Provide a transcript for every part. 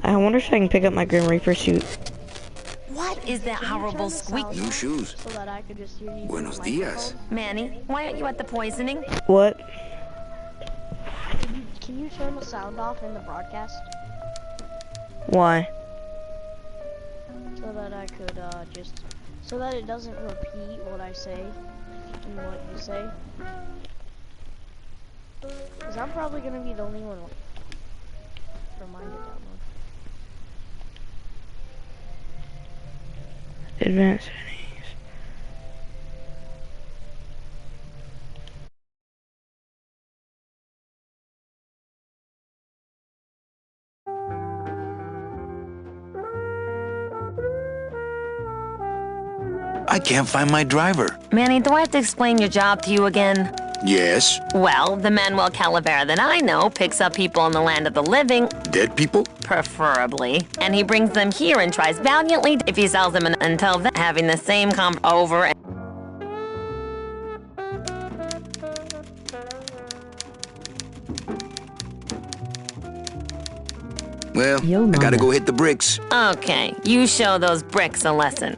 I wonder if I can pick up my Grim Reaper suit. What is that horrible squeak? New shoes. So that I could just hear you. Buenos dias. Manny, why aren't you at the poisoning? What? Can you turn the sound off in the broadcast? Why? So that I could so that it doesn't repeat what I say and what you say. Because I'm probably gonna be the only one reminded that much. Advanced settings. I can't find my driver. Manny, do I have to explain your job to you again? Yes. Well, the Manuel Calavera that I know picks up people in the land of the living. Dead people? Preferably. And he brings them here and tries valiantly if he sells them until then, having the same over and Well, I gotta go hit the bricks. Okay, you show those bricks a lesson.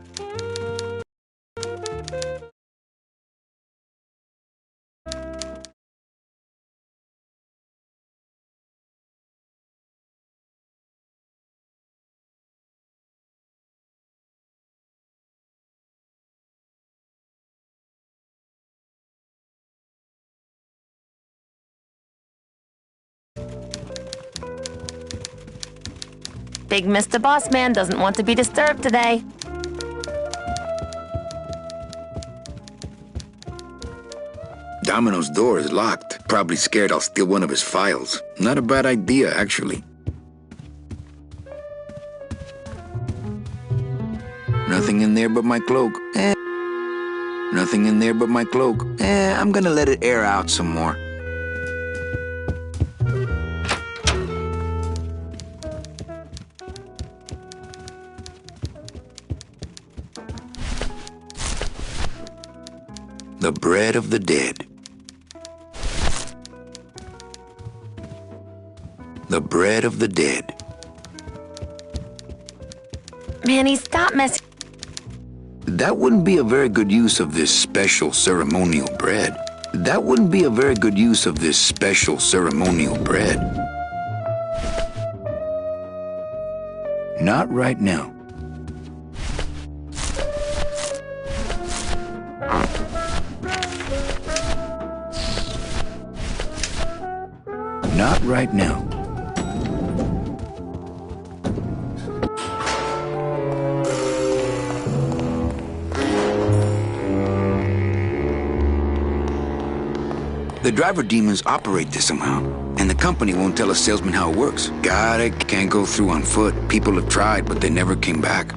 Big Mr. Boss Man doesn't want to be disturbed today. Domino's door is locked. Probably scared I'll steal one of his files. Not a bad idea, actually. Nothing in there but my cloak. Nothing in there but my cloak. I'm gonna let it air out some more. The bread of the dead. The bread of the dead. Manny, stop messing. That wouldn't be a very good use of this special ceremonial bread. That wouldn't be a very good use of this special ceremonial bread. Not right now. Not right now. The driver demons operate this somehow, and the company won't tell a salesman how it works. Got it, can't go through on foot. People have tried, but they never came back.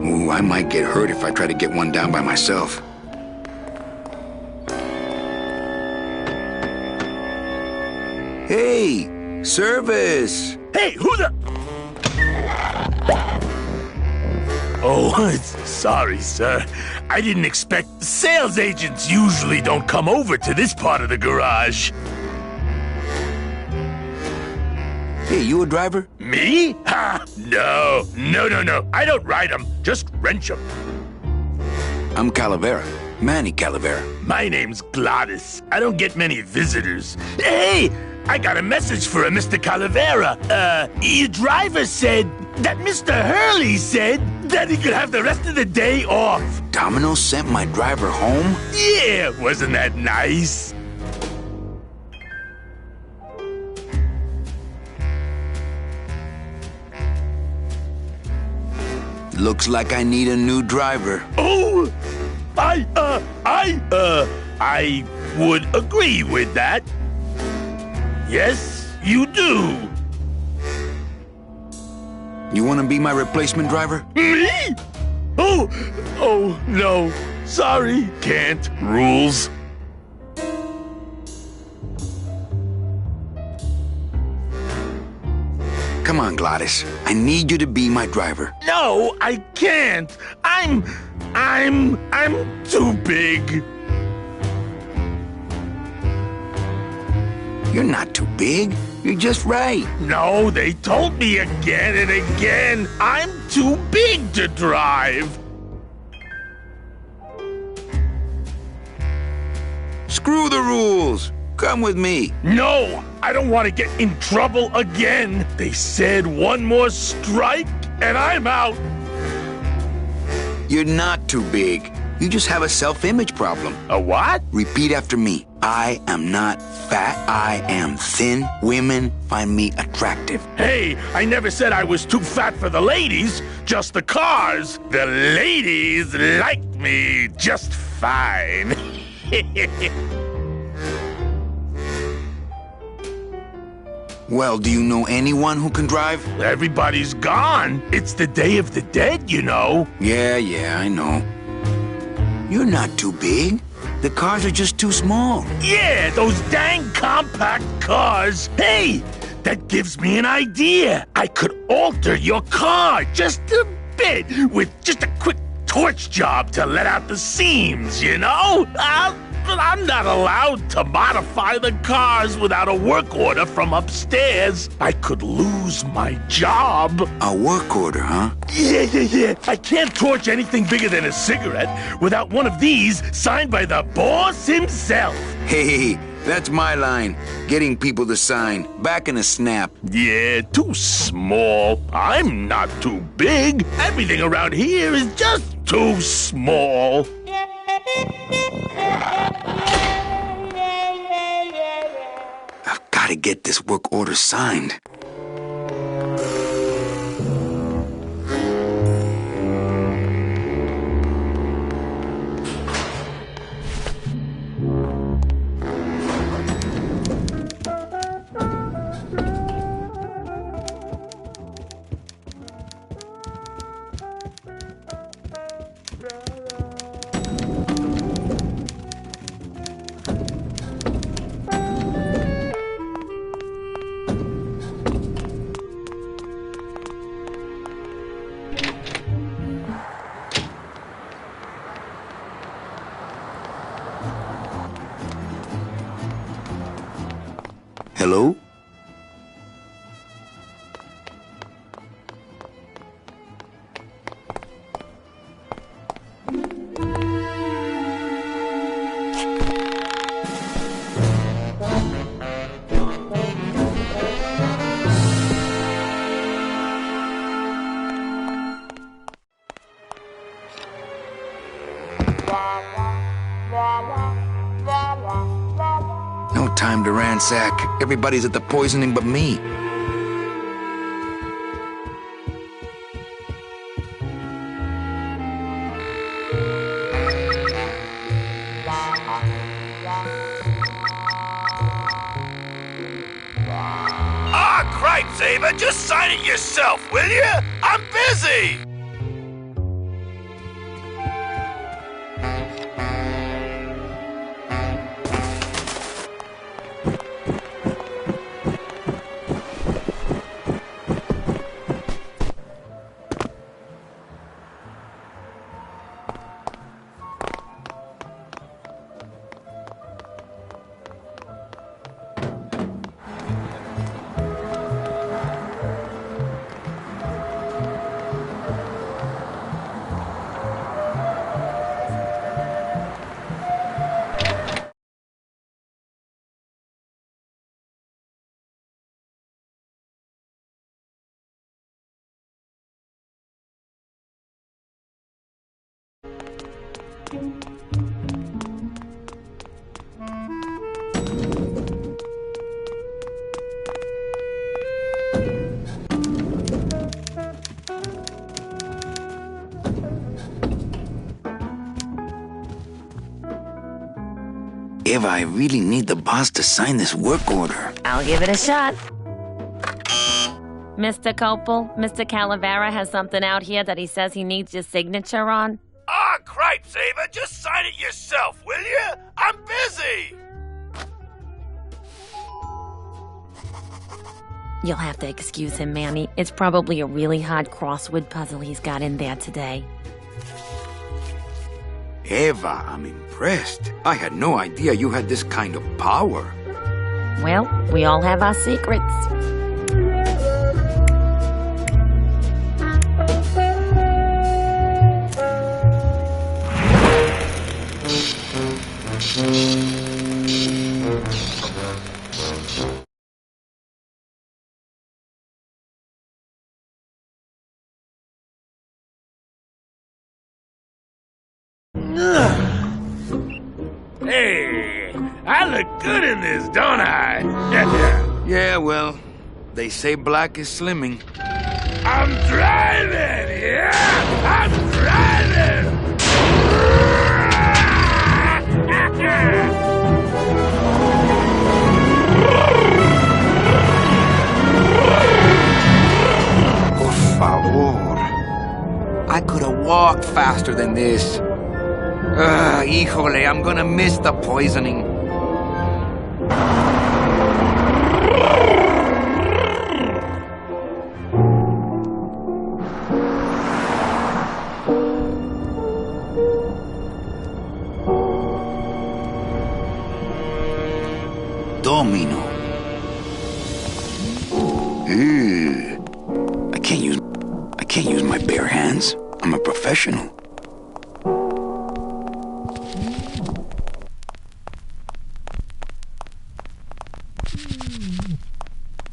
Ooh, I might get hurt if I try to get one down by myself. Hey, service! Hey, who the... Oh, sorry, sir. I didn't expect... Sales agents usually don't come over to this part of the garage. Hey, you a driver? Me? Ha! No. I don't ride them, just wrench them. I'm Calavera. Manny Calavera. My name's Gladys. I don't get many visitors. Hey! I got a message for a Mr. Calavera. Your driver said that Mr. Hurley said that he could have the rest of the day off. Domino sent my driver home? Yeah, wasn't that nice? Looks like I need a new driver. Oh, I would agree with that. Yes, you do. You want to be my replacement driver? Me? Oh, no. Sorry, can't. Rules. Come on, Gladys. I need you to be my driver. No, I can't. I'm too big. You're not too big. You're just right. No, they told me again and again I'm too big to drive. Screw the rules. Come with me. No, I don't want to get in trouble again. They said one more strike and I'm out. You're not too big. You just have a self-image problem. A what? Repeat after me. I am not fat. I am thin. Women find me attractive. Hey, I never said I was too fat for the ladies, just the cars. The ladies like me just fine. Well, do you know anyone who can drive? Everybody's gone. It's the Day of the Dead, you know. Yeah, I know. You're not too big. The cars are just too small. Yeah, those dang compact cars. Hey, that gives me an idea. I could alter your car just a bit with just a quick torch job to let out the seams, you know? But I'm not allowed to modify the cars without a work order from upstairs. I could lose my job. A work order, huh? Yeah. I can't torch anything bigger than a cigarette without one of these signed by the boss himself. Hey, that's my line. Getting people to sign. Back in a snap. Yeah, too small. I'm not too big. Everything around here is just too small. I've got to get this work order signed. Hello? No time to ransack. Everybody's at the poisoning but me. Ah, cripes, Ava, just sign it yourself, will you? I'm busy. Eva, I really need the boss to sign this work order. I'll give it a shot. Mr. Copel, Mr. Calavera has something out here that he says he needs your signature on. Ah, cripes, Ava, just sign it yourself, will you? I'm busy. You'll have to excuse him, Manny. It's probably a really hard crossword puzzle he's got in there today. Eva, I'm impressed. I had no idea you had this kind of power. Well, we all have our secrets. Hey, I look good in this, don't I? Yeah, well, they say black is slimming. I'm driving, yeah! I'm driving! Por favor. I could have walked faster than this. Híjole, I'm gonna miss the poisoning. Domino. Ew. I can't use my bare hands. I'm a professional.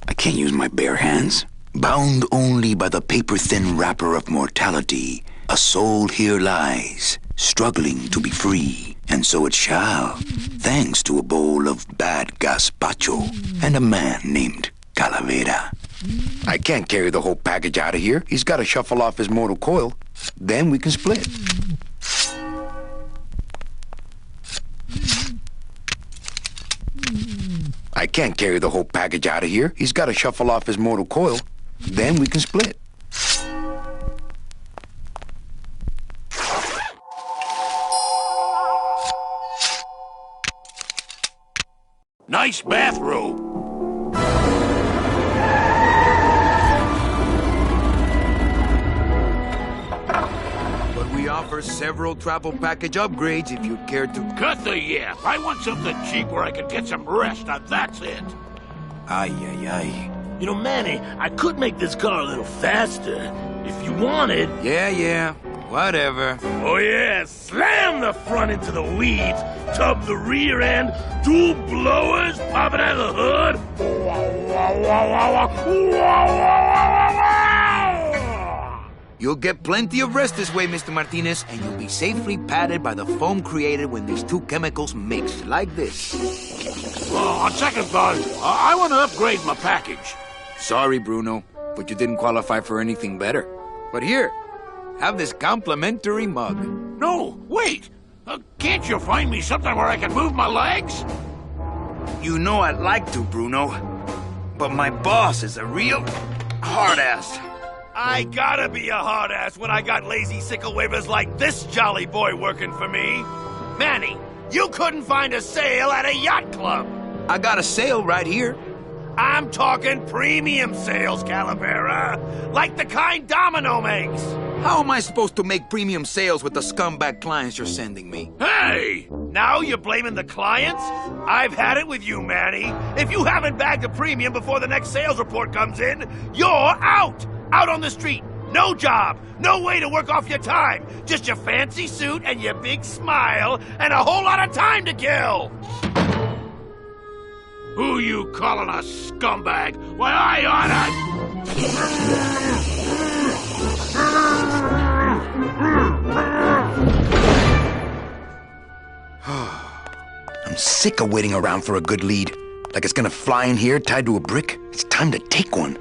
I can't use my bare hands. Bound only by the paper-thin wrapper of mortality, a soul here lies, struggling to be free, and so it shall, thanks to a bowl of bad gazpacho and a man named Calavera. I can't carry the whole package out of here. He's got to shuffle off his mortal coil. Then we can split. I can't carry the whole package out of here. He's got to shuffle off his mortal coil. Then we can split. Nice bathrobe. But we offer several travel package upgrades if you care to... Cut the yap. I want something cheap where I can get some rest. Now that's it. Ay, ay, ay. You know, Manny, I could make this car a little faster if you wanted. Yeah. Whatever. Oh yeah, slam the front into the weeds, tub the rear end, dual blowers popping out of the hood. You'll get plenty of rest this way, Mr. Martinez, and you'll be safely padded by the foam created when these two chemicals mix, like this. On second thought, I want to upgrade my package. Sorry, Bruno, but you didn't qualify for anything better. But here, have this complimentary mug. No, wait. Can't you find me something where I can move my legs? You know I'd like to, Bruno, but my boss is a real hard-ass. I gotta be a hard ass when I got lazy sickle wavers like this jolly boy working for me. Manny, you couldn't find a sale at a yacht club. I got a sale right here. I'm talking premium sales, Calavera. Like the kind Domino makes. How am I supposed to make premium sales with the scumbag clients you're sending me? Hey! Now you're blaming the clients? I've had it with you, Manny. If you haven't bagged a premium before the next sales report comes in, you're out! Out on the street. No job. No way to work off your time. Just your fancy suit and your big smile and a whole lot of time to kill. Who you calling a scumbag? Why, I oughta... I'm sick of waiting around for a good lead. Like it's gonna fly in here tied to a brick. It's time to take one.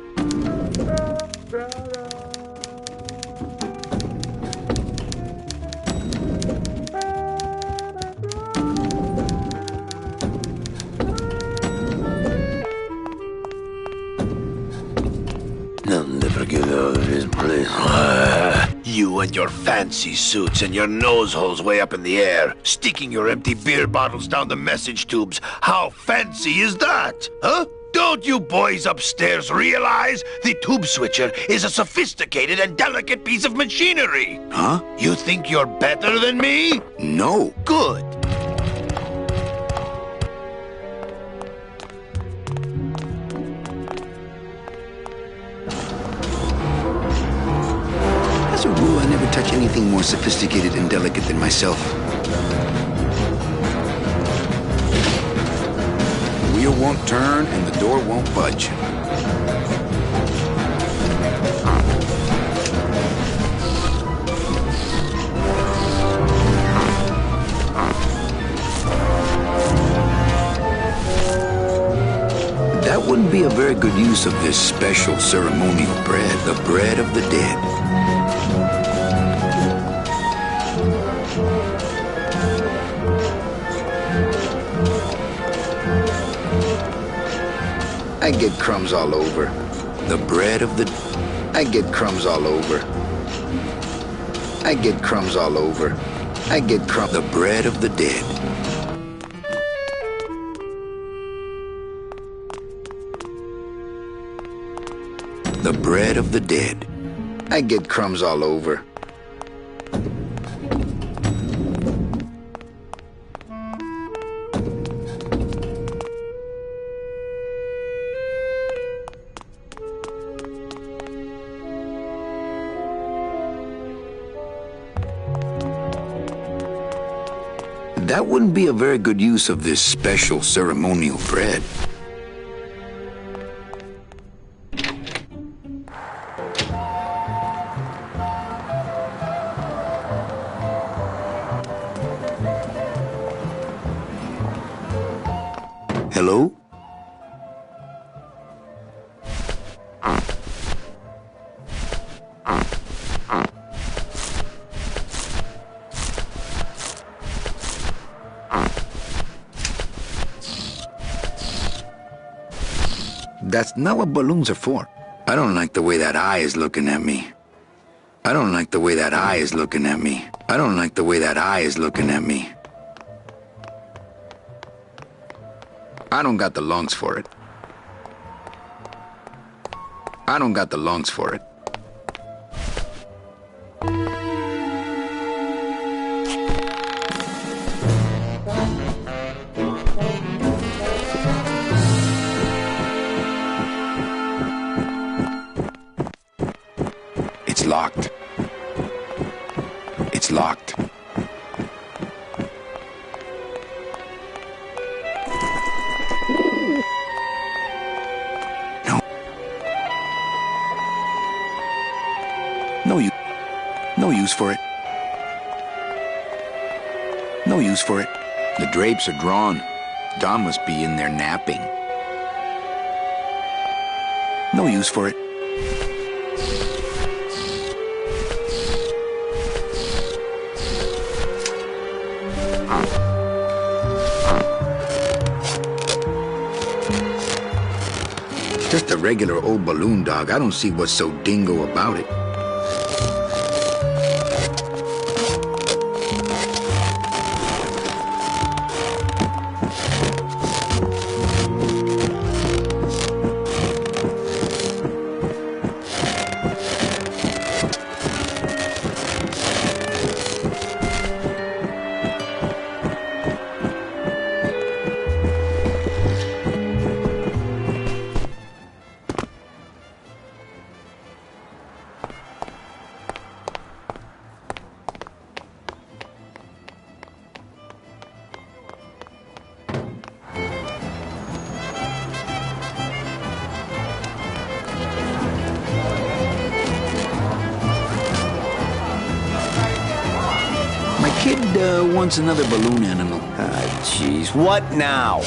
They'll never get out of this place. You and your fancy suits and your nose holes way up in the air, sticking your empty beer bottles down the message tubes. How fancy is that? Huh? Don't you boys upstairs realize the tube switcher is a sophisticated and delicate piece of machinery? Huh? You think you're better than me? No. Good. more sophisticated and delicate than myself. The wheel won't turn and the door won't budge. That wouldn't be a very good use of this special ceremonial bread, the bread of the dead. I get crumbs all over. The bread of the... I get crumbs all over. I get crumbs all over. I get crumbs... The bread of the dead. The bread of the dead. I get crumbs all over. That wouldn't be a very good use of this special ceremonial bread. Hello? That's not what balloons are for. I don't like the way that eye is looking at me. I don't like the way that eye is looking at me. I don't like the way that eye is looking at me. I don't got the lungs for it. I don't got the lungs for it. It's locked. It's locked. No use for it. No use for it. The drapes are drawn. Don must be in there napping. No use for it. Just a regular old balloon dog. I don't see what's so dingo about it. Kid wants another balloon animal. Jeez, what now?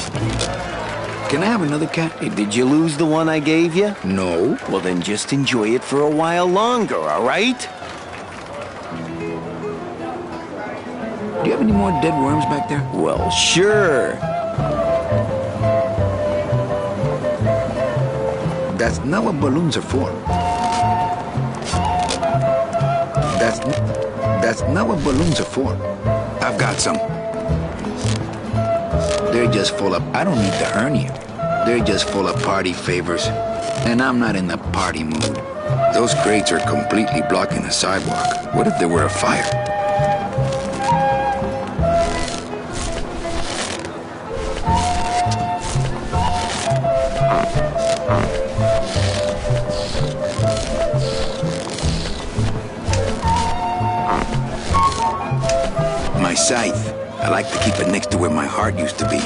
Can I have another cat? Hey, did you lose the one I gave you? No. Well, then just enjoy it for a while longer, all right? Do you have any more dead worms back there? Well, sure. That's not what balloons are for. That's not what balloons are for. I've got some. They're just full of... I don't need the hernia. They're just full of party favors. And I'm not in the party mood. Those crates are completely blocking the sidewalk. What if there were a fire? scythe. I like to keep it next to where my heart used to be.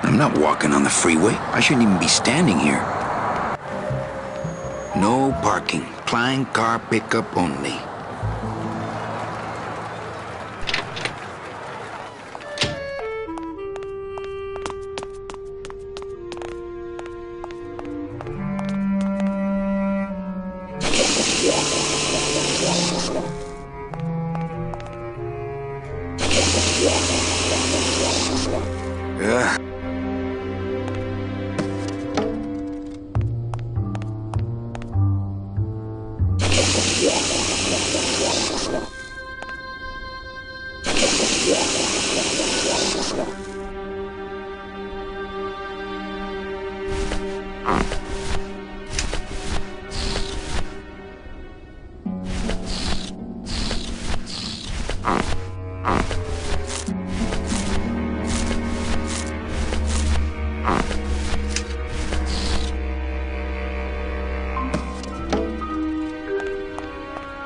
I'm not walking on the freeway. I shouldn't even be standing here. No parking. Client car pickup only. Ugh.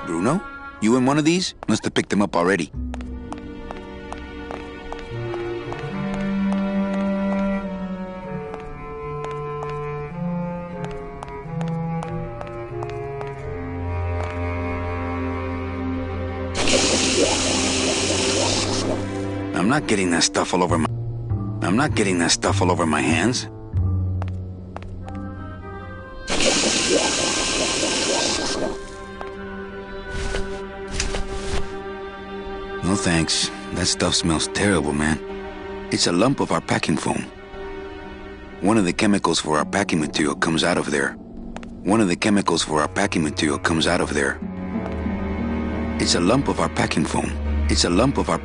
Bruno? You in one of these? Must have picked them up already. I'm not getting that stuff all over my hands. No thanks. That stuff smells terrible, man. It's a lump of our packing foam. One of the chemicals for our packing material comes out of there. It's a lump of our packing foam. It's a lump of our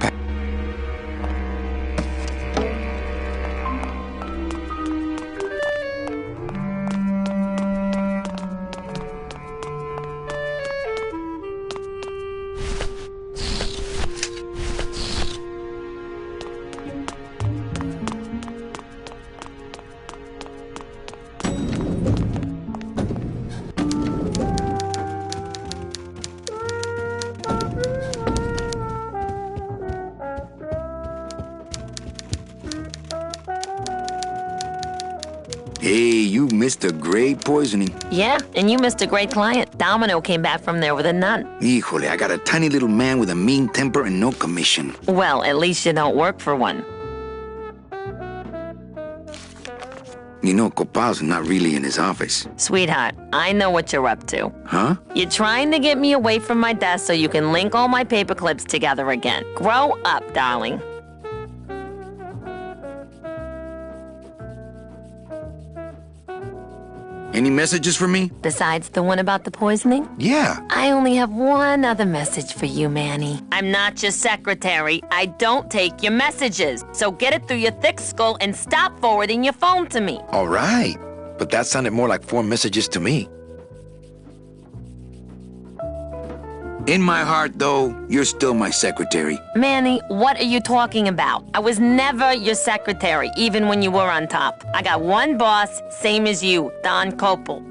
Hey, you missed a great poisoning. Yeah, and you missed a great client. Domino came back from there with a nut. Híjole, I got a tiny little man with a mean temper and no commission. Well, at least you don't work for one. You know, Copal's not really in his office. Sweetheart, I know what you're up to. Huh? You're trying to get me away from my desk so you can link all my paper clips together again. Grow up, darling. Any messages for me? Besides the one about the poisoning? Yeah. I only have one other message for you, Manny. I'm not your secretary. I don't take your messages. So get it through your thick skull and stop forwarding your phone to me. All right. But that sounded more like 4 messages to me. In my heart, though, you're still my secretary. Manny, what are you talking about? I was never your secretary, even when you were on top. I got one boss, same as you, Don Copel.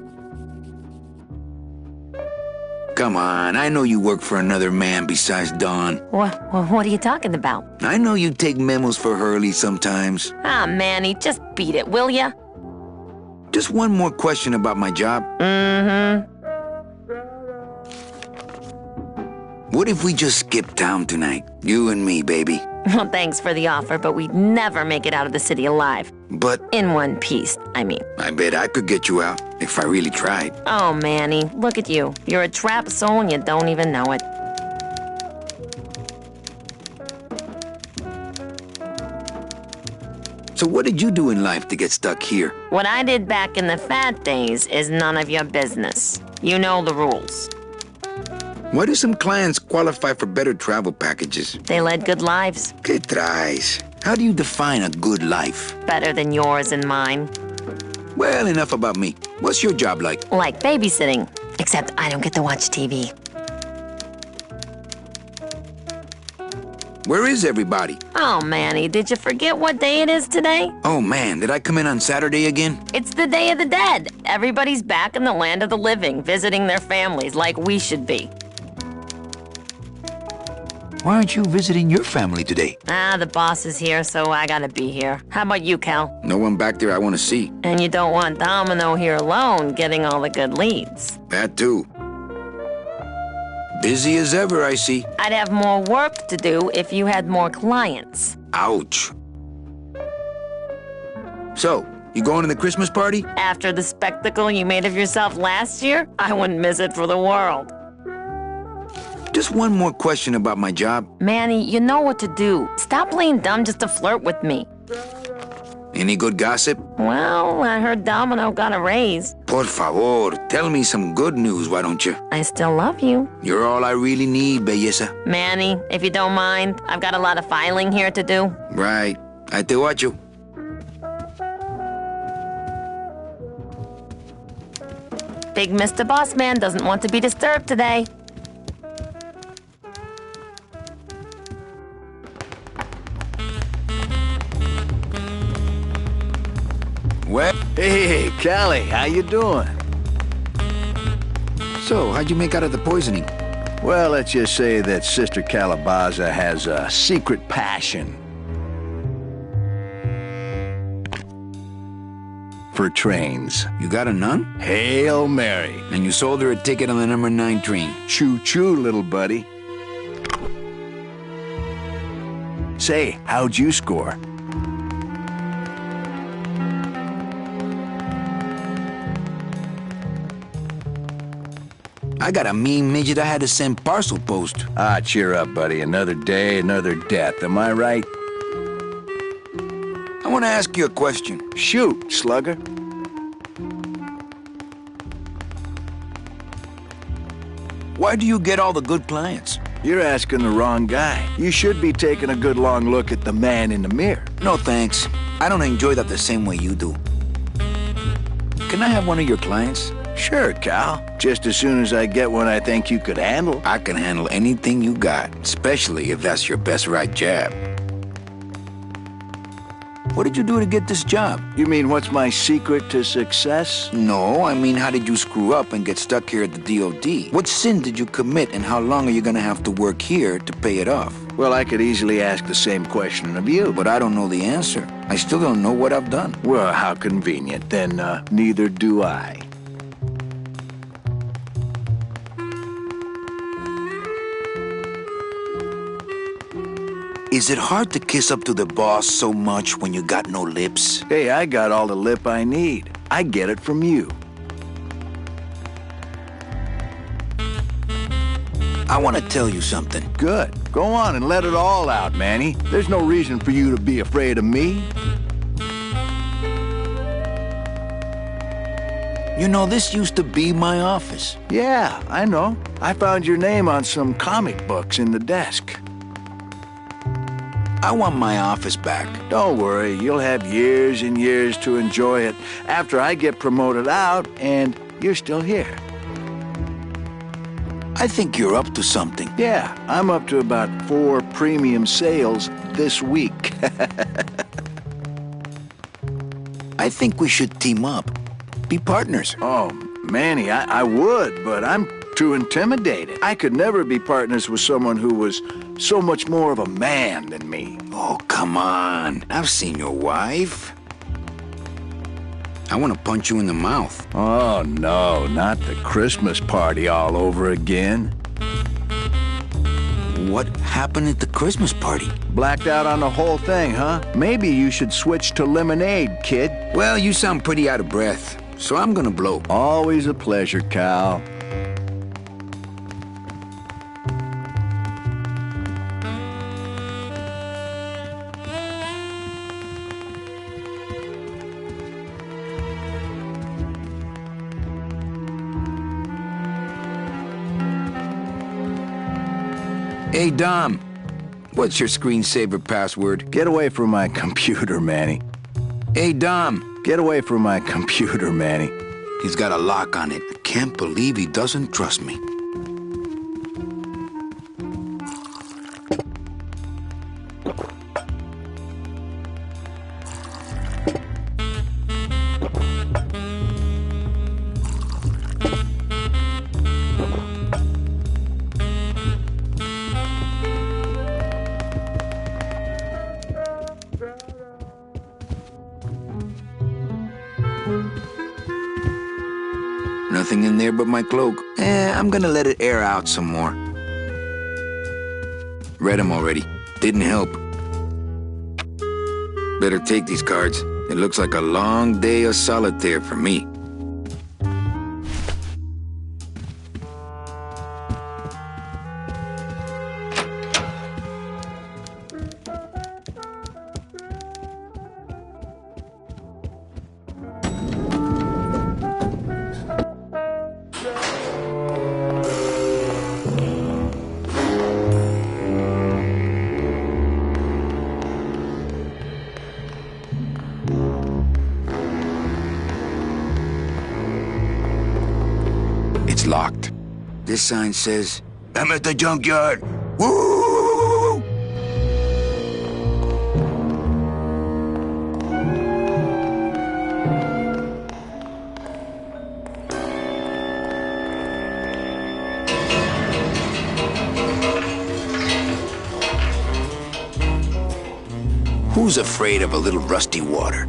Come on, I know you work for another man besides Don. What are you talking about? I know you take memos for Hurley sometimes. Ah, Manny, just beat it, will ya? Just one more question about my job. Mm-hmm. What if we just skip town tonight? You and me, baby. Well, thanks for the offer, but we'd never make it out of the city alive. But In one piece, I mean. I bet I could get you out if I really tried. Oh, Manny, look at you. You're a trapped soul and you don't even know it. So what did you do in life to get stuck here? What I did back in the fat days is none of your business. You know the rules. Why do some clients qualify for better travel packages? They led good lives. ¿Qué traes? How do you define a good life? Better than yours and mine. Well, enough about me. What's your job like? Like babysitting. Except I don't get to watch TV. Where is everybody? Oh, Manny, did you forget what day it is today? Oh man, did I come in on Saturday again? It's the Day of the Dead. Everybody's back in the land of the living, visiting their families like we should be. Why aren't you visiting your family today? The boss is here, so I gotta be here. How about you, Cal? No one back there I want to see. And you don't want Domino here alone, getting all the good leads. That too. Busy as ever, I see. I'd have more work to do if you had more clients. Ouch. So, you going to the Christmas party? After the spectacle you made of yourself last year, I wouldn't miss it for the world. Just one more question about my job. Manny, you know what to do. Stop playing dumb just to flirt with me. Any good gossip? Well, I heard Domino got a raise. Por favor, tell me some good news, why don't you? I still love you. You're all I really need, belleza. Manny, if you don't mind, I've got a lot of filing here to do. Right. I te watcho. Big Mr. Bossman doesn't want to be disturbed today. Well, Hey, Callie, how you doing? so how'd you make out of the poisoning? Well, let's just say that Sister Calabaza has a secret passion for trains. You got a nun? Hail Mary. And you sold her a ticket on the number 9 train. Choo-choo, little buddy. Say, how'd you score? I got a mean midget I had to send parcel post. Ah, cheer up, buddy. Another day, another death. Am I right? I want to ask you a question. Shoot, slugger. Why do you get all the good clients? You're asking the wrong guy. You should be taking a good long look at the man in the mirror. No thanks. I don't enjoy that the same way you do. Can I have one of your clients? Sure, Cal. Just as soon as I get one I think you could handle. I can handle anything you got, especially if that's your best right jab. What did you do to get this job? You mean what's my secret to success? No, I mean how did you screw up and get stuck here at the DOD? What sin did you commit and how long are you gonna have to work here to pay it off? Well, I could easily ask the same question of you. But I don't know the answer. I still don't know what I've done. Well, how convenient. Then, neither do I. Is it hard to kiss up to the boss so much when you got no lips? Hey, I got all the lip I need. I get it from you. I want to tell you something. Good. Go on and let it all out, Manny. There's no reason for you to be afraid of me. You know, this used to be my office. Yeah, I know. I found your name on some comic books in the desk. I want my office back. Don't worry, you'll have years and years to enjoy it after I get promoted out and you're still here. I think you're up to something. Yeah, I'm up to about 4 premium sales this week. I think we should team up. Be partners. Oh, Manny, I would, but I'm too intimidated. I could never be partners with someone who was so much more of a man than me. Oh, come on. I've seen your wife. I want to punch you in the mouth. Oh, no, not the Christmas party all over again. What happened at the Christmas party? Blacked out on the whole thing, huh? Maybe you should switch to lemonade, kid. Well, you sound pretty out of breath, so I'm gonna blow. Always a pleasure, Cal. Hey, Dom. What's your screensaver password? Get away from my computer, Manny. Hey, Dom. Get away from my computer, Manny. He's got a lock on it. I can't believe he doesn't trust me. Nothing in there but my cloak. I'm gonna let it air out some more. Read them already. Didn't help. Better take these cards. It looks like a long day of solitaire for me. It's locked. This sign says, I'm at the junkyard. Woo! Who's afraid of a little rusty water?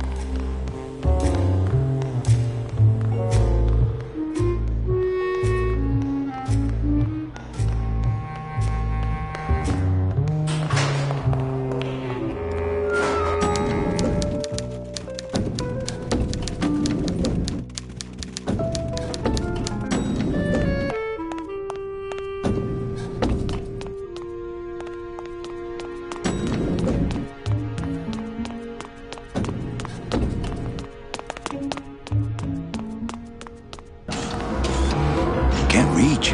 Can't reach.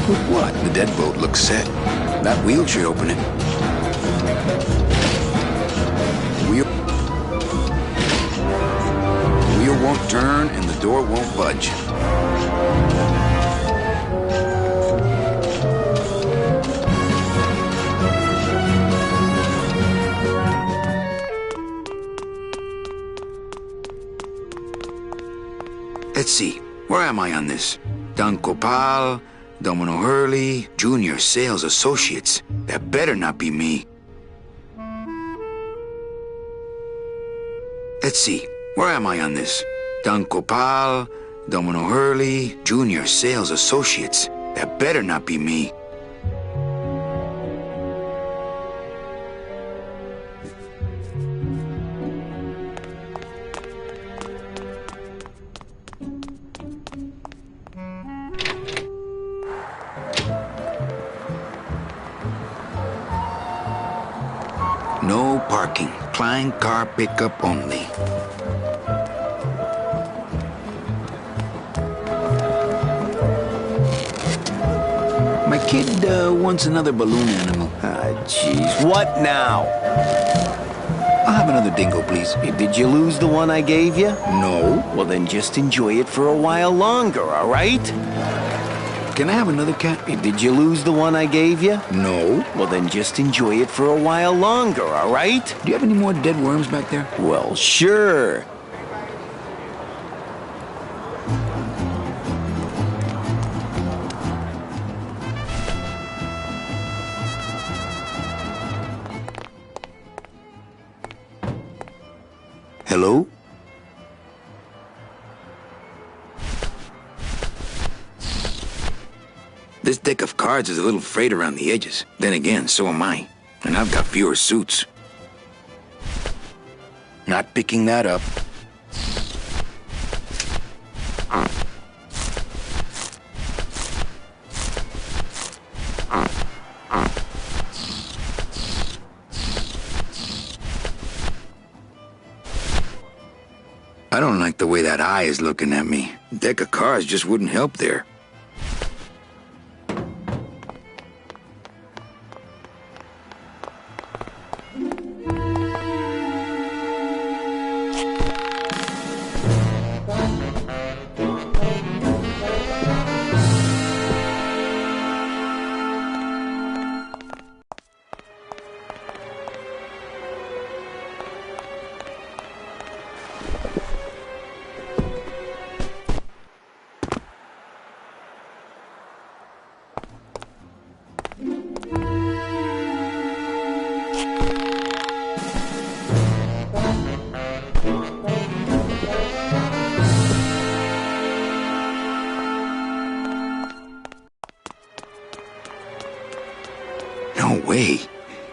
With what? The deadbolt looks set. That wheel should open it. Wheel won't turn and the door won't budge. Let's see, where am I on this? Don Copal, Domino Hurley, Junior Sales Associates. That better not be me. Let's see, where am I on this? Don Copal, Domino Hurley, Junior Sales Associates. That better not be me. No parking. Klein car pickup only. My kid wants another balloon animal. Ah, jeez. What now? I'll have another dingo, please. Did you lose the one I gave you? No. Well, then just enjoy it for a while longer, all right? Can I have another cat? Did you lose the one I gave you? No. Well, then just enjoy it for a while longer, all right? Do you have any more dead worms back there? Well, sure. Hello? This deck of cards is a little frayed around the edges. Then again, so am I. And I've got fewer suits. Not picking that up. I don't like the way that eye is looking at me. Deck of cards just wouldn't help there. No way.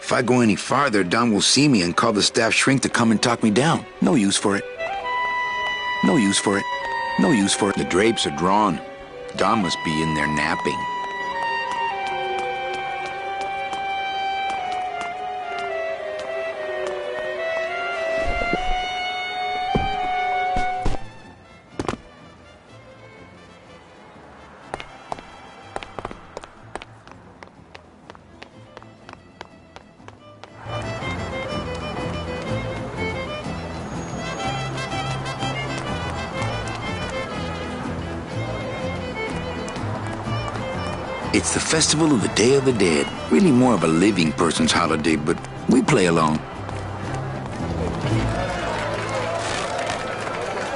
If I go any farther, Don will see me and call the staff shrink to come and talk me down. No use for it. No use for it. No use for it. The drapes are drawn. Don must be in there napping. It's the festival of the Day of the Dead. Really more of a living person's holiday, but we play along.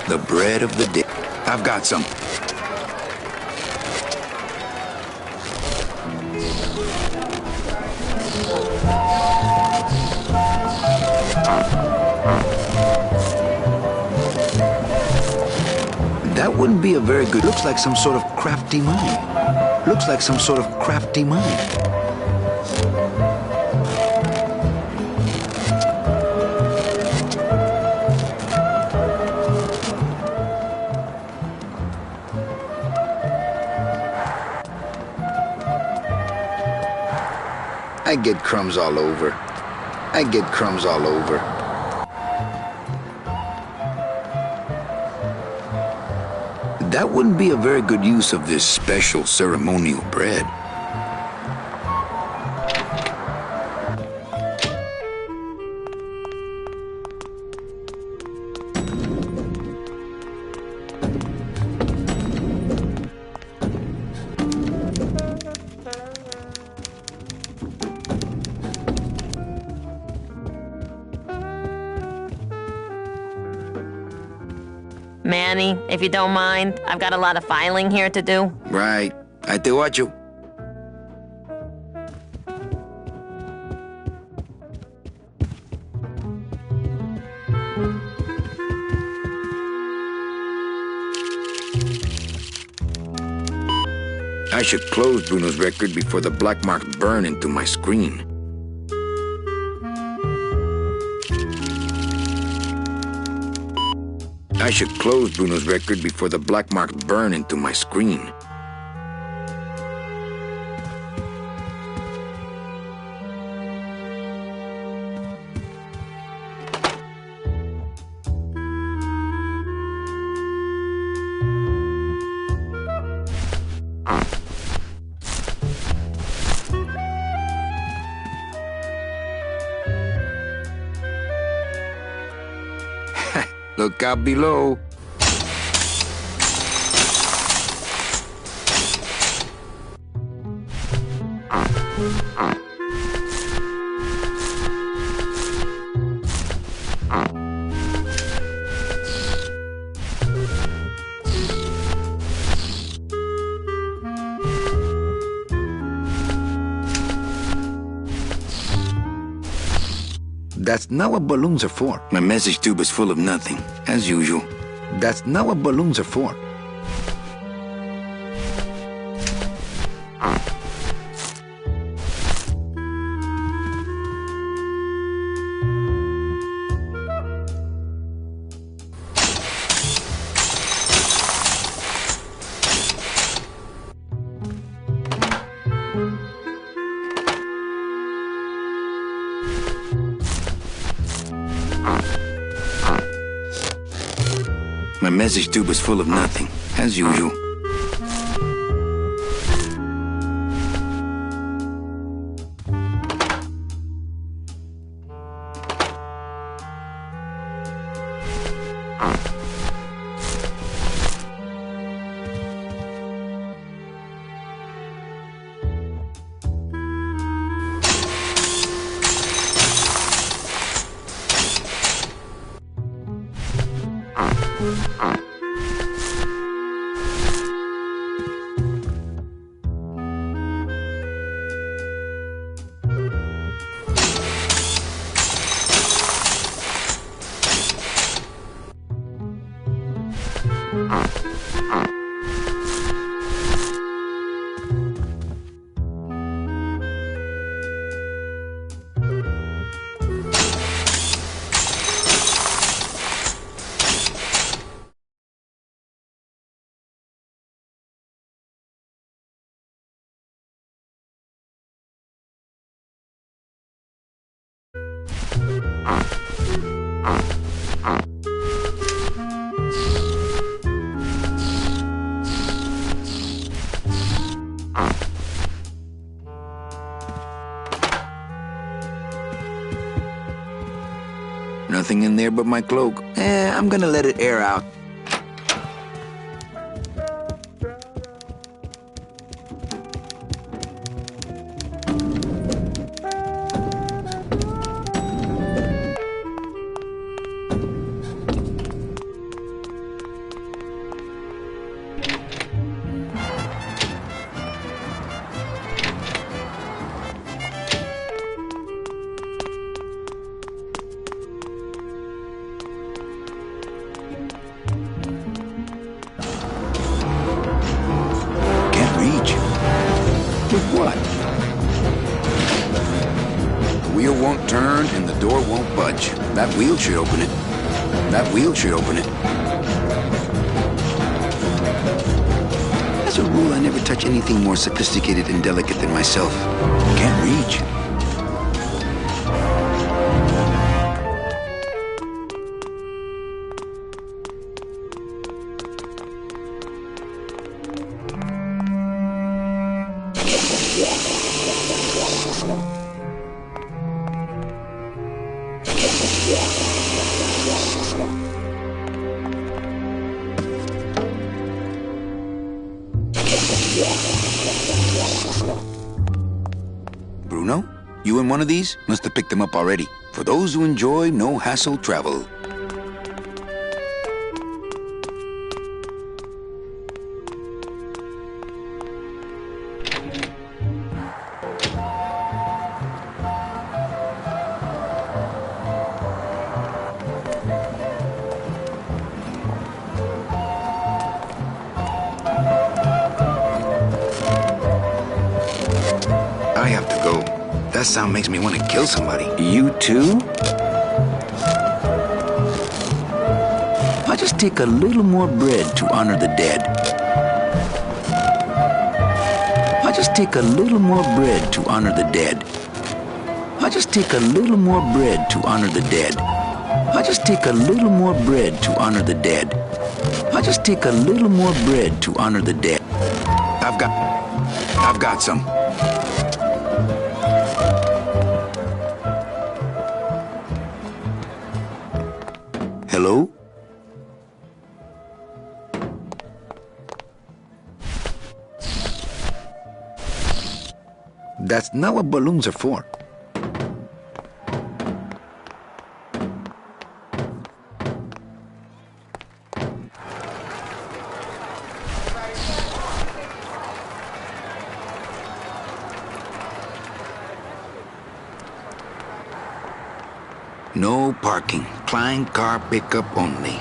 The bread of the dead. I've got some. That wouldn't be a very good... Looks like some sort of crafty mine. Looks like some sort of crafty mine. I get crumbs all over. I get crumbs all over. That wouldn't be a very good use of this special ceremonial bread. Manny, if you don't mind, I've got a lot of filing here to do. Right. I te watcho. I should close Bruno's record before the black marks burn into my screen. I should close Bruno's record before the black marks burn into my screen. Look out below. That's not what balloons are for. My message tube is full of nothing, as usual. That's not what balloons are for. My message tube is full of nothing, as usual. Nothing in there but my cloak. I'm gonna let it air out. With what? The wheel won't turn and the door won't budge. That wheel should open it. That wheel should open it. As a rule, I never touch anything more sophisticated and delicate than myself. Can't reach. Bruno, you in one of these? Must have picked them up already. For those who enjoy no-hassle travel. I have to go. That sound makes me want to kill somebody. You too? I'll just take a little more bread to honor the dead. I'll just take a little more bread to honor the dead. I'll just take a little more bread to honor the dead. I'll just take a little more bread to honor the dead. I'll just take a little more bread to honor the dead. I've got some. Hello? That's not what balloons are for. No parking. Client car pickup only.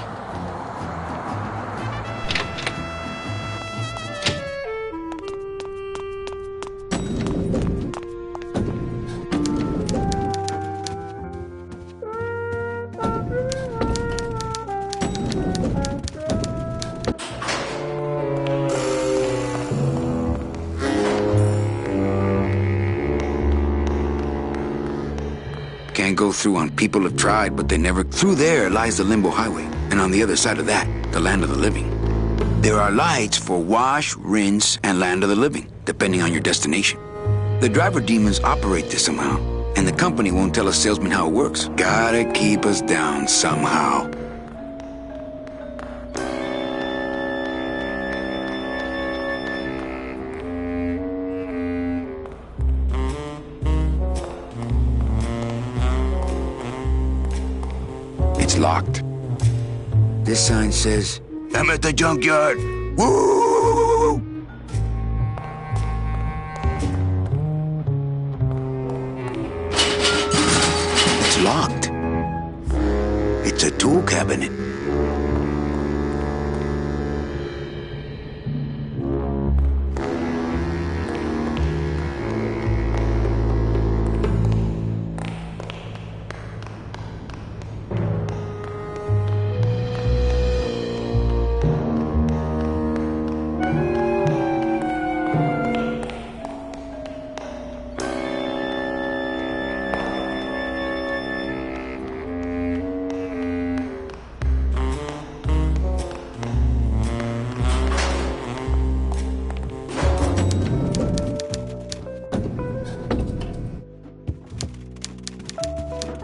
Can't go through on people have tried, but they never... Through there lies the Limbo Highway, and on the other side of that, the Land of the Living. There are lights for Wash, Rinse, and Land of the Living, depending on your destination. The driver demons operate this somehow, and the company won't tell a salesman how it works. Gotta keep us down somehow. It's locked. This sign says, I'm at the junkyard. Woo! It's locked. It's a tool cabinet.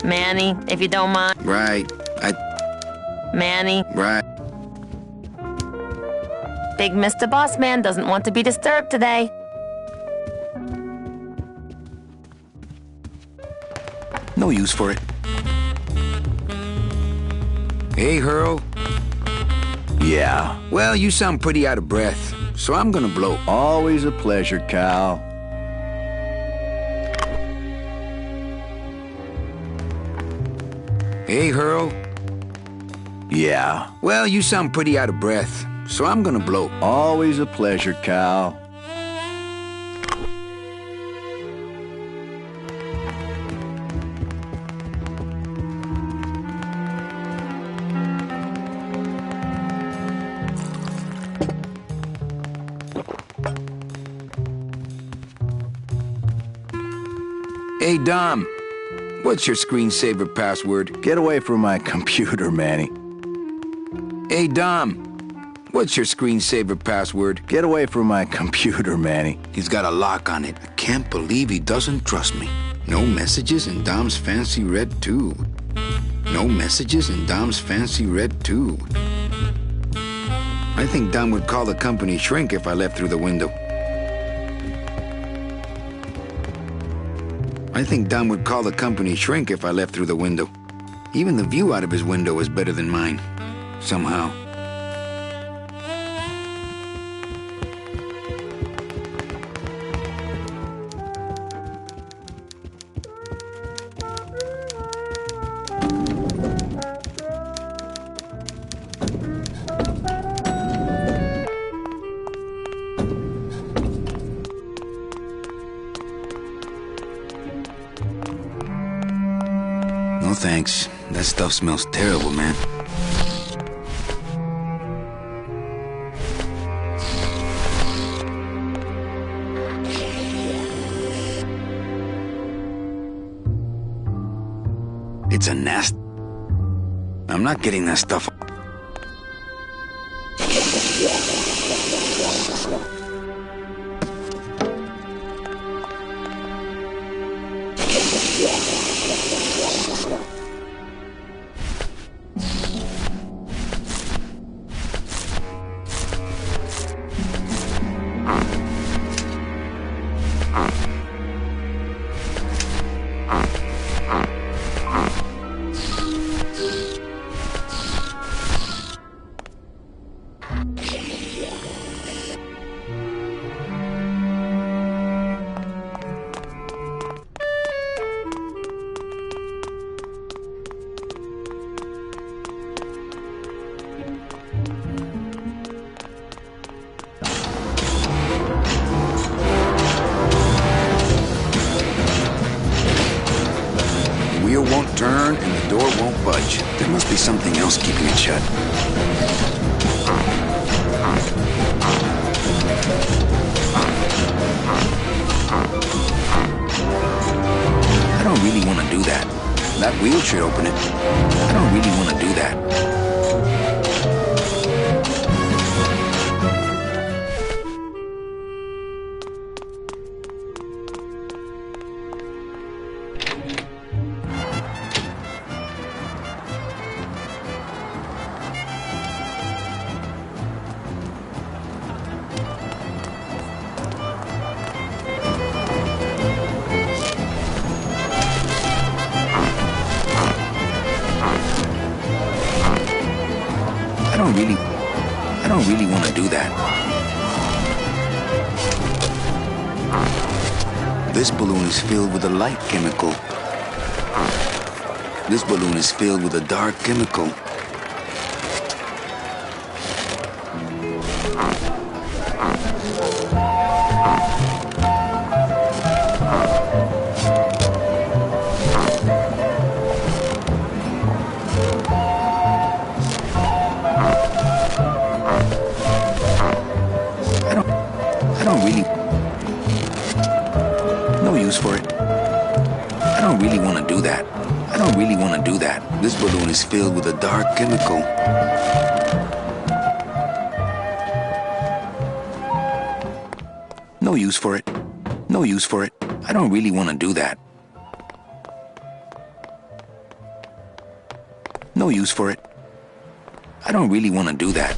Manny, if you don't mind. Right. Manny. Right. Big Mr. Bossman doesn't want to be disturbed today. No use for it. Hey, Hurl. Yeah. Well, you sound pretty out of breath, so I'm gonna blow. Always a pleasure, Cal. Hey, Hurl. Yeah. Well, you sound pretty out of breath, so I'm gonna blow. Always a pleasure, Cal. Hey, Dom. What's your screensaver password? Get away from my computer, Manny. Hey, Dom. What's your screensaver password? Get away from my computer, Manny. He's got a lock on it. I can't believe he doesn't trust me. No messages in Dom's fancy red tube. No messages in Dom's fancy red tube. I think Dom would call the company shrink if I left through the window. I think Dom would call the company shrink if I left through the window. Even the view out of his window is better than mine. Somehow. No thanks. That stuff smells terrible, man. It's a nest. I'm not getting that stuff. The wheel won't turn and the door won't budge. There must be something else keeping it shut. I don't really want to do that. That wheel should open it. I don't really want to do that. I don't really want to do that. This balloon is filled with a light chemical. This balloon is filled with a dark chemical. No use for it. I don't really want to do that. I don't really want to do that. This balloon is filled with a dark chemical. No use for it. No use for it. I don't really want to do that. No use for it. I don't really want to do that.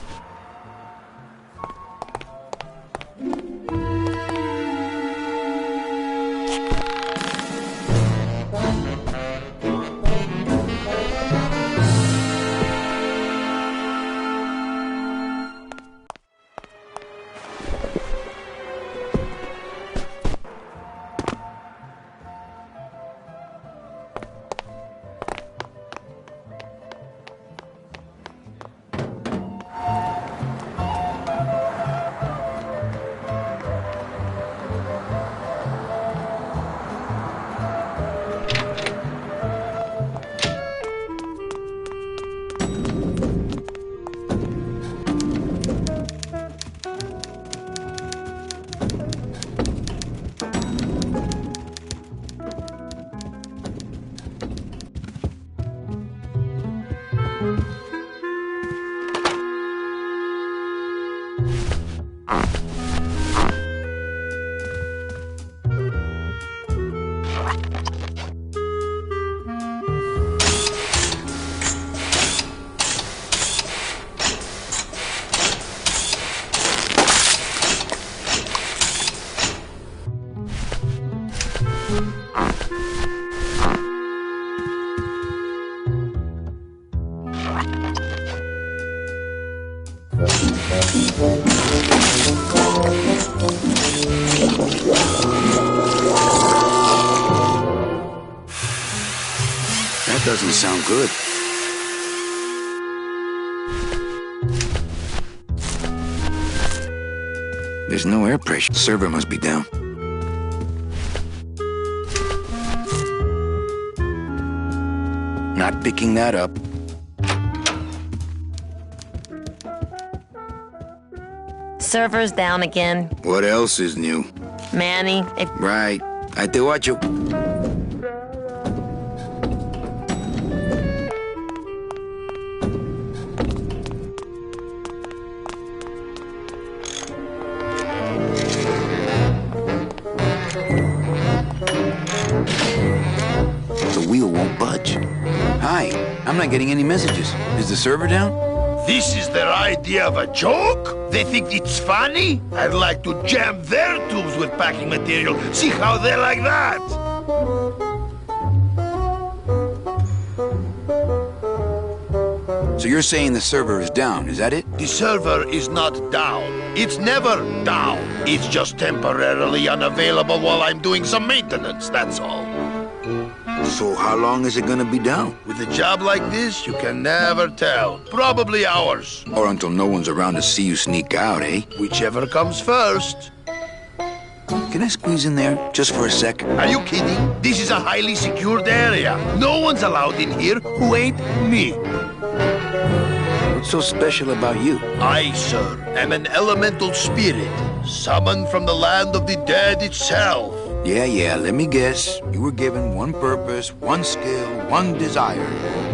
That doesn't sound good. There's no air pressure. Server must be down. Not picking that up. Server's down again. What else is new? Manny, if... Right. I te watcho. The wheel won't budge. Hi, I'm not getting any messages. Is the server down? This is their idea of a joke? They think it's funny? I'd like to jam their tubes with packing material. See how they like that? So you're saying the server is down, is that it? The server is not down. It's never down. It's just temporarily unavailable while I'm doing some maintenance, that's all. So how long is it gonna be down? With a job like this, you can never tell. Probably hours. Or until no one's around to see you sneak out, eh? Whichever comes first. Can I squeeze in there just for a sec? Are you kidding? This is a highly secured area. No one's allowed in here who ain't me. What's so special about you? I, sir, am an elemental spirit, summoned from the land of the dead itself. Yeah, let me guess. You were given one purpose, one skill, one desire.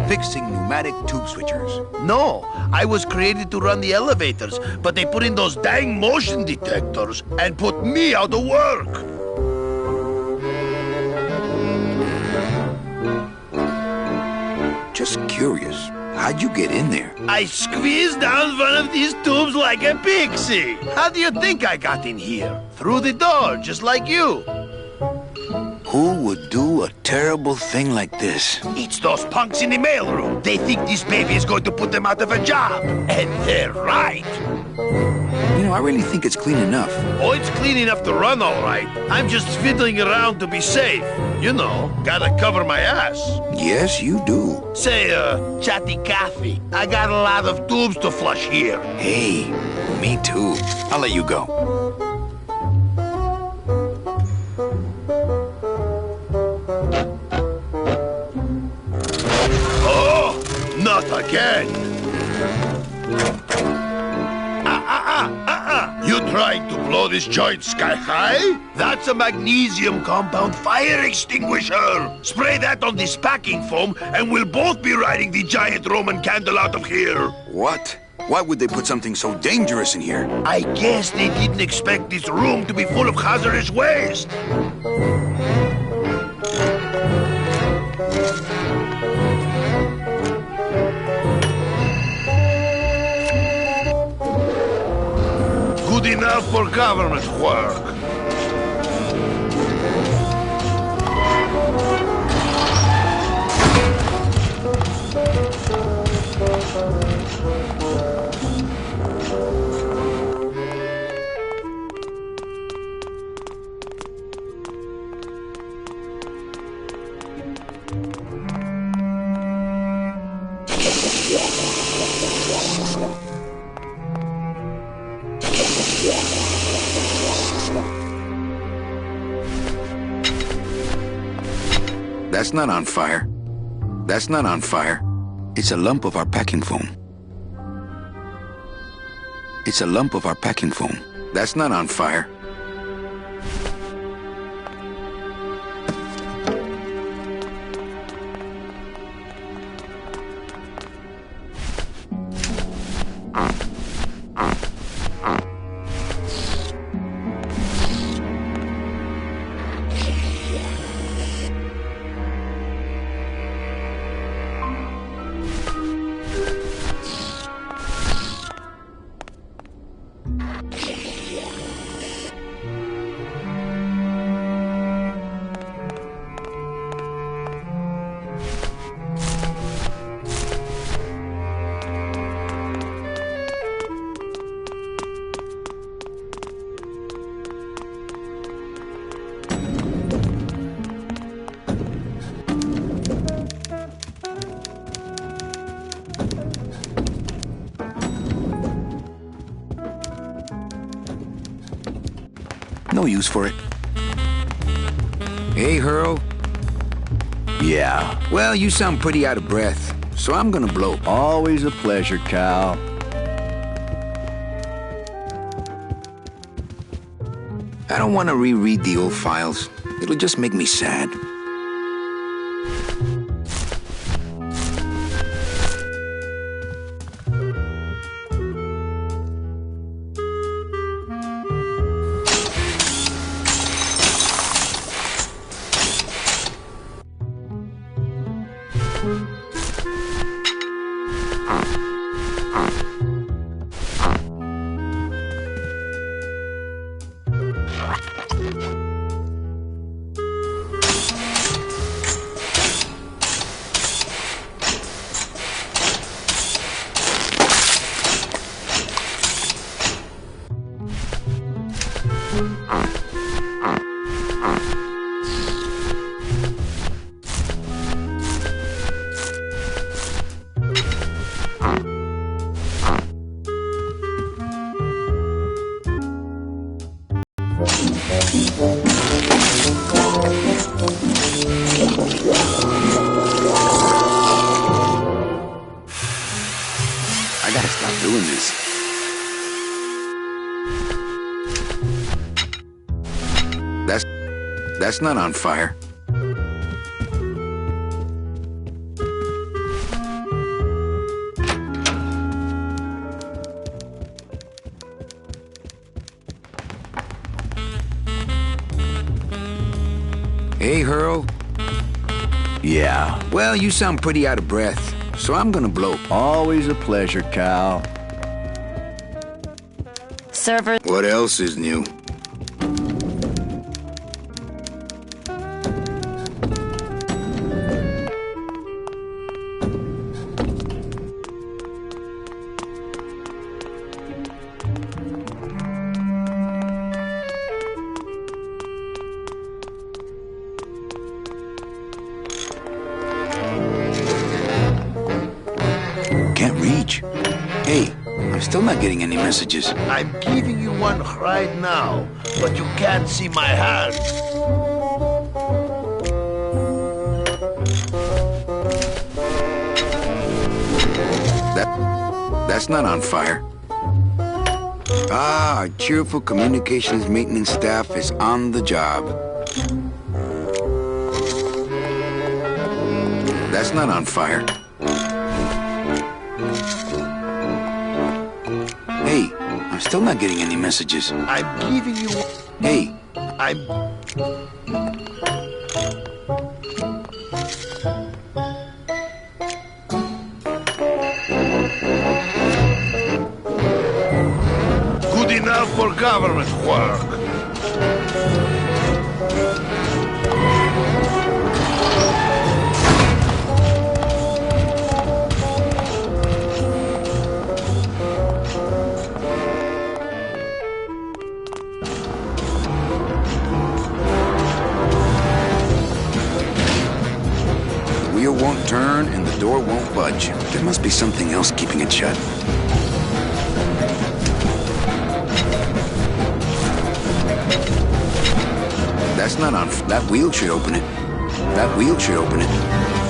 Fixing pneumatic tube switchers. No, I was created to run the elevators, but they put in those dang motion detectors and put me out of work. Just curious. How'd you get in there? I squeezed down one of these tubes like a pixie. How do you think I got in here? Through the door, just like you. Who would do a terrible thing like this? It's those punks in the mailroom. They think this baby is going to put them out of a job. And they're right. You know, I really think it's clean enough. Oh, it's clean enough to run, all right. I'm just fiddling around to be safe. You know, gotta cover my ass. Yes, you do. Say, chatty Cathy, I got a lot of tubes to flush here. Hey, me too. I'll let you go. Not again! You trying to blow this joint sky high? That's a magnesium compound fire extinguisher! Spray that on this packing foam and we'll both be riding the giant Roman candle out of here! What? Why would they put something so dangerous in here? I guess they didn't expect this room to be full of hazardous waste! enough for government work. That's not on fire. That's not on fire. It's a lump of our packing foam. It's a lump of our packing foam. That's not on fire. No use for it. Hey, Hurl. Yeah. Well, you sound pretty out of breath, so I'm gonna blow. Always a pleasure, Cal. I don't want to reread the old files. It'll just make me sad. I gotta stop doing this. That's not on fire. Hey, Hurl. Yeah. Well, you sound pretty out of breath, so I'm gonna blow. Always a pleasure, Cal. Server. What else is new? Can't reach. Hey, I'm still not getting any messages. I'm giving you one right now, but you can't see my hands. That's not on fire. Ah, our cheerful communications maintenance staff is on the job. That's not on fire. Hey, I'm still not getting any messages. I'm giving you... Hey, I'm... Good enough for government work. The wheel won't turn and the door won't budge. There must be something else keeping it shut. That's not on. That wheel should open it. That wheel should open it.